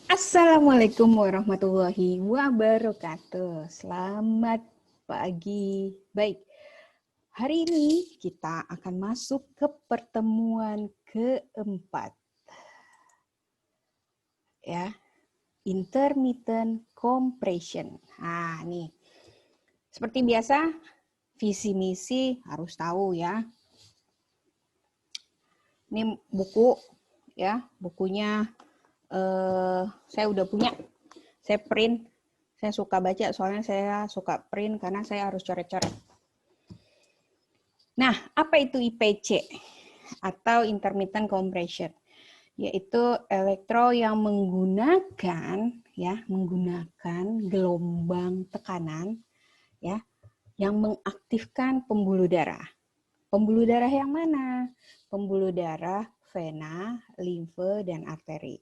Assalamualaikum warahmatullahi wabarakatuh. Selamat pagi. Baik, hari ini kita akan masuk ke pertemuan keempat. Ya, intermittent compression. Nah, nih. Seperti biasa, visi misi harus tahu ya. Ini buku ya, bukunya saya udah punya. Saya print. Saya suka baca, soalnya saya suka print karena saya harus coret-coret. Nah, apa itu IPC atau intermittent compression? Yaitu elektro yang menggunakan gelombang tekanan ya yang mengaktifkan pembuluh darah. Pembuluh darah yang mana? Pembuluh darah vena, limfe, dan arteri.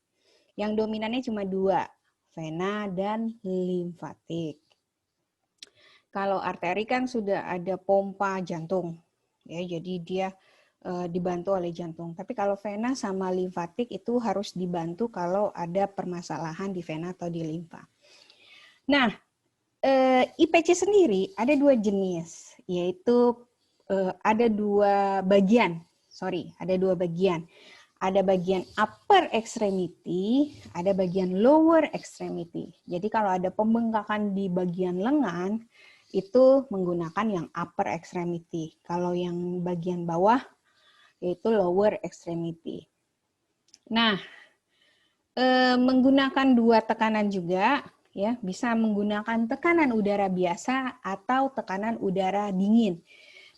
Yang dominannya cuma dua, vena dan limfatik. Kalau arteri kan sudah ada pompa jantung, ya, jadi dia dibantu oleh jantung. Tapi kalau vena sama limfatik itu harus dibantu kalau ada permasalahan di vena atau di limfa. Nah, IPC sendiri ada dua jenis, yaitu ada dua bagian. Ada bagian upper extremity, ada bagian lower extremity. Jadi kalau ada pembengkakan di bagian lengan, itu menggunakan yang upper extremity. Kalau yang bagian bawah, yaitu lower extremity. Nah, menggunakan dua tekanan juga, ya, bisa menggunakan tekanan udara biasa atau tekanan udara dingin.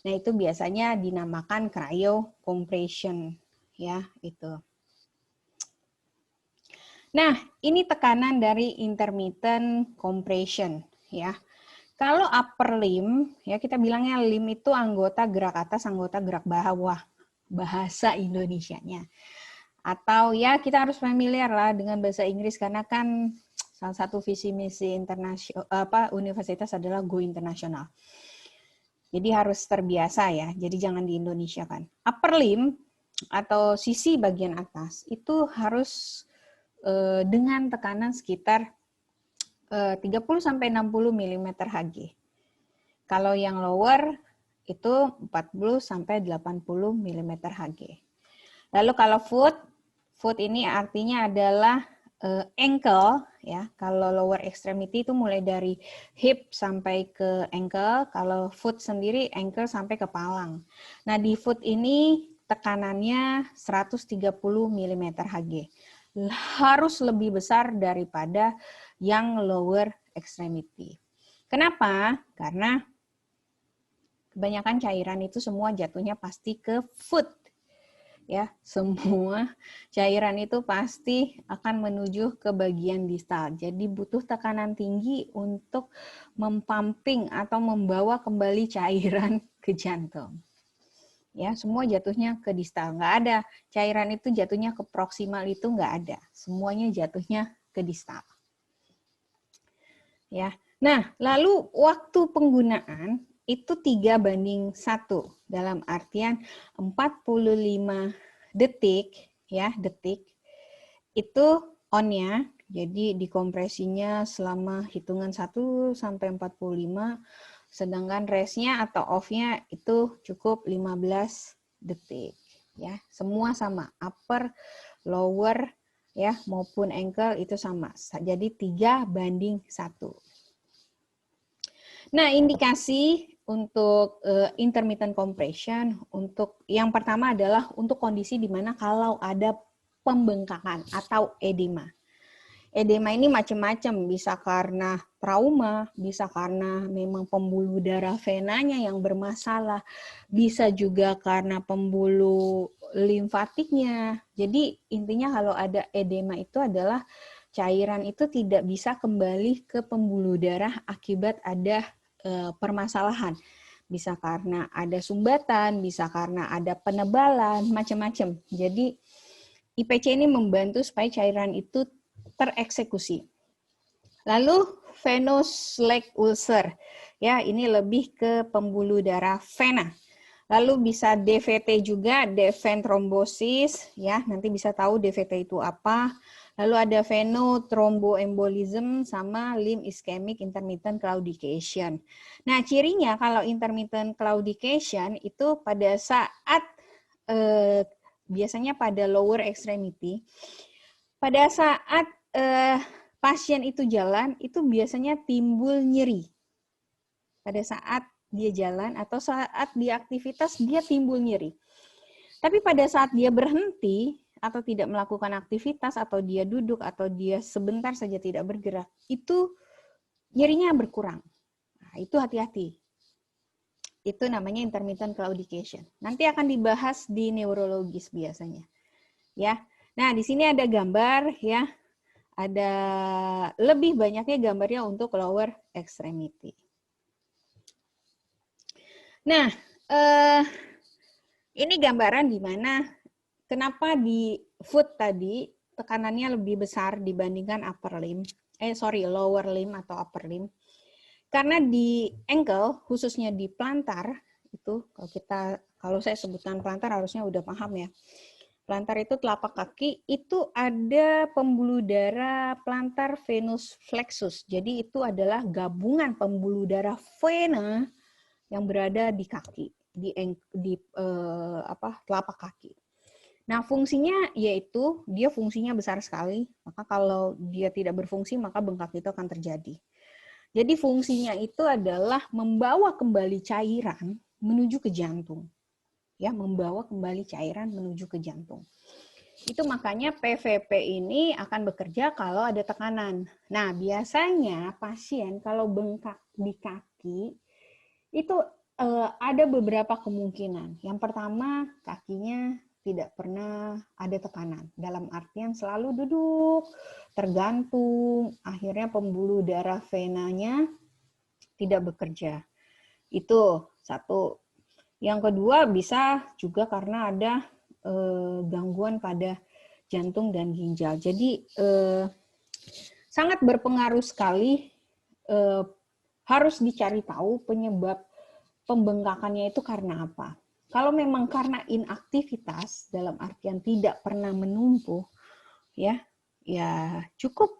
Nah, itu biasanya dinamakan cryocompression, ya, itu. Nah, ini tekanan dari intermittent compression, ya. Kalau upper limb, ya kita bilangnya limb itu anggota gerak atas, anggota gerak bawah, bahasa Indonesianya. Atau ya kita harus familiar lah dengan bahasa Inggris karena kan salah satu visi misi internasional universitas adalah go internasional. Jadi harus terbiasa ya. Jadi jangan di Indonesia kan. Upper limb atau sisi bagian atas itu harus dengan tekanan sekitar 30 sampai 60 mm Hg. Kalau yang lower itu 40 sampai 80 mm Hg. Lalu kalau foot ini artinya adalah ankle ya. Kalau lower extremity itu mulai dari hip sampai ke ankle, kalau foot sendiri ankle sampai ke palang. Nah, di foot ini tekanannya 130 mm Hg. Harus lebih besar daripada yang lower extremity. Kenapa? Karena kebanyakan cairan itu semua jatuhnya pasti ke foot. Ya, semua cairan itu pasti akan menuju ke bagian distal. Jadi butuh tekanan tinggi untuk mempamping atau membawa kembali cairan ke jantung. Ya, semua jatuhnya ke distal. Nggak ada cairan itu jatuhnya ke proksimal, itu nggak ada. Semuanya jatuhnya ke distal. Ya. Nah, lalu waktu penggunaan itu 3:1 dalam artian 45 detik ya, itu on-nya. Jadi dikompresinya selama hitungan 1 sampai 45, sedangkan rest-nya atau off-nya itu cukup 15 detik ya. Semua sama, upper, lower ya maupun ankle itu sama. Jadi 3:1. Nah, indikasi untuk intermittent compression untuk yang pertama adalah untuk kondisi di mana kalau ada pembengkakan atau edema. Edema ini macam-macam, bisa karena trauma, bisa karena memang pembuluh darah venanya yang bermasalah, bisa juga karena pembuluh limfatiknya. Jadi intinya kalau ada edema itu adalah cairan itu tidak bisa kembali ke pembuluh darah akibat ada permasalahan. Bisa karena ada sumbatan, bisa karena ada penebalan, macam-macam. Jadi IPC ini membantu supaya cairan itu tereksekusi. Lalu venous leg ulcer, ya ini lebih ke pembuluh darah vena. Lalu bisa DVT juga, deven thrombosis, ya, nanti bisa tahu DVT itu apa. Lalu ada venothromboembolism sama limb ischemic intermittent claudication. Nah, cirinya kalau intermittent claudication itu pada saat biasanya pada lower extremity, pada saat pasien itu jalan, itu biasanya timbul nyeri. Pada saat dia jalan atau saat dia aktivitas, dia timbul nyeri. Tapi pada saat dia berhenti atau tidak melakukan aktivitas atau dia duduk atau dia sebentar saja tidak bergerak, itu nyerinya berkurang. Nah, itu hati-hati. Itu namanya intermittent claudication. Nanti akan dibahas di neurologis biasanya. Ya. Nah, di sini ada gambar ya. Ada lebih banyaknya gambarnya untuk lower extremity. Nah, ini gambaran di mana kenapa di foot tadi tekanannya lebih besar dibandingkan upper limb, lower limb atau upper limb. Karena di ankle, khususnya di plantar, itu kalau saya sebutkan plantar harusnya udah paham ya. Plantar itu telapak kaki, itu ada pembuluh darah plantar venous flexus. Jadi itu adalah gabungan pembuluh darah vena yang berada di kaki, di telapak kaki. Nah, fungsinya yaitu dia fungsinya besar sekali. Maka kalau dia tidak berfungsi, maka bengkak itu akan terjadi. Jadi fungsinya itu adalah membawa kembali cairan menuju ke jantung. Ya, membawa kembali cairan menuju ke jantung. Itu makanya PVP ini akan bekerja kalau ada tekanan. Nah, biasanya pasien kalau bengkak di kaki itu ada beberapa kemungkinan. Yang pertama, kakinya tidak pernah ada tekanan. Dalam artian selalu duduk, tergantung, akhirnya pembuluh darah venanya tidak bekerja. Itu satu. Yang kedua bisa juga karena ada gangguan pada jantung dan ginjal. Jadi sangat berpengaruh sekali, harus dicari tahu penyebab pembengkakannya itu karena apa. Kalau memang karena inaktivitas, dalam artian tidak pernah menumpuh, ya cukup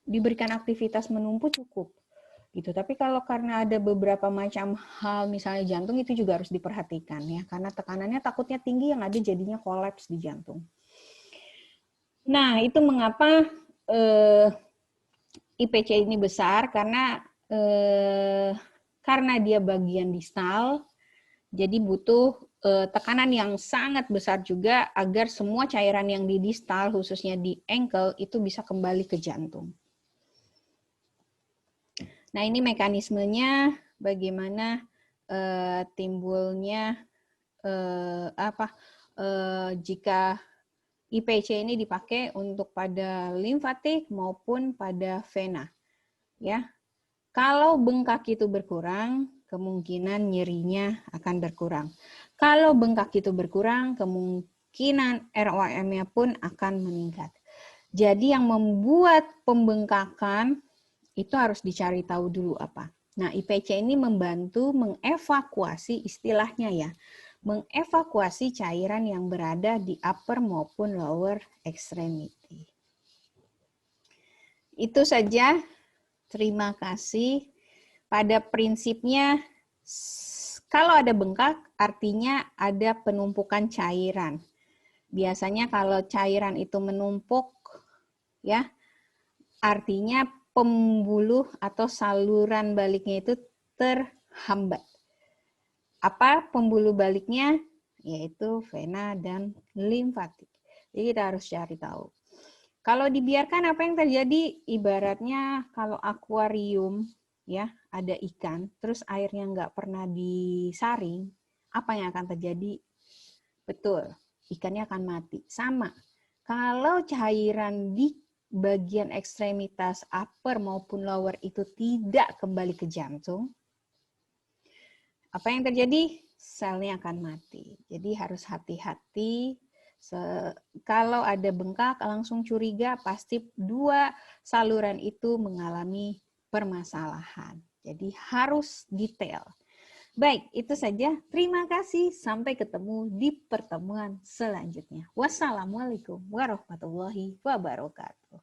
diberikan aktivitas menumpuh cukup. Gitu. Tapi kalau karena ada beberapa macam hal, misalnya jantung, itu juga harus diperhatikan ya, karena tekanannya takutnya tinggi yang ada jadinya kolaps di jantung. Nah, itu mengapa IPC ini besar, karena dia bagian distal, jadi butuh tekanan yang sangat besar juga agar semua cairan yang di distal, khususnya di ankle, itu bisa kembali ke jantung. Nah, ini mekanismenya bagaimana timbulnya jika IPC ini dipakai untuk pada limfatik maupun pada vena. Ya. Kalau bengkak itu berkurang, kemungkinan nyerinya akan berkurang. Kalau bengkak itu berkurang, kemungkinan ROM-nya pun akan meningkat. Jadi yang membuat pembengkakan itu harus dicari tahu dulu apa. Nah, IPC ini membantu mengevakuasi, istilahnya ya, mengevakuasi cairan yang berada di upper maupun lower extremity. Itu saja. Terima kasih. Pada prinsipnya, kalau ada bengkak, artinya ada penumpukan cairan. Biasanya kalau cairan itu menumpuk, ya, artinya pembuluh atau saluran baliknya itu terhambat. Apa pembuluh baliknya? Yaitu vena dan limfatik. Jadi kita harus cari tahu. Kalau dibiarkan, apa yang terjadi? Ibaratnya kalau akuarium, ya, ada ikan, terus airnya nggak pernah disaring, apa yang akan terjadi? Betul, ikannya akan mati. Sama, kalau cairan di bagian ekstremitas upper maupun lower itu tidak kembali ke jantung, apa yang terjadi? Selnya akan mati. Jadi harus hati-hati. Kalau ada bengkak, langsung curiga, pasti dua saluran itu mengalami permasalahan. Jadi harus detail. Baik, itu saja. Terima kasih. Sampai ketemu di pertemuan selanjutnya. Wassalamualaikum warahmatullahi wabarakatuh.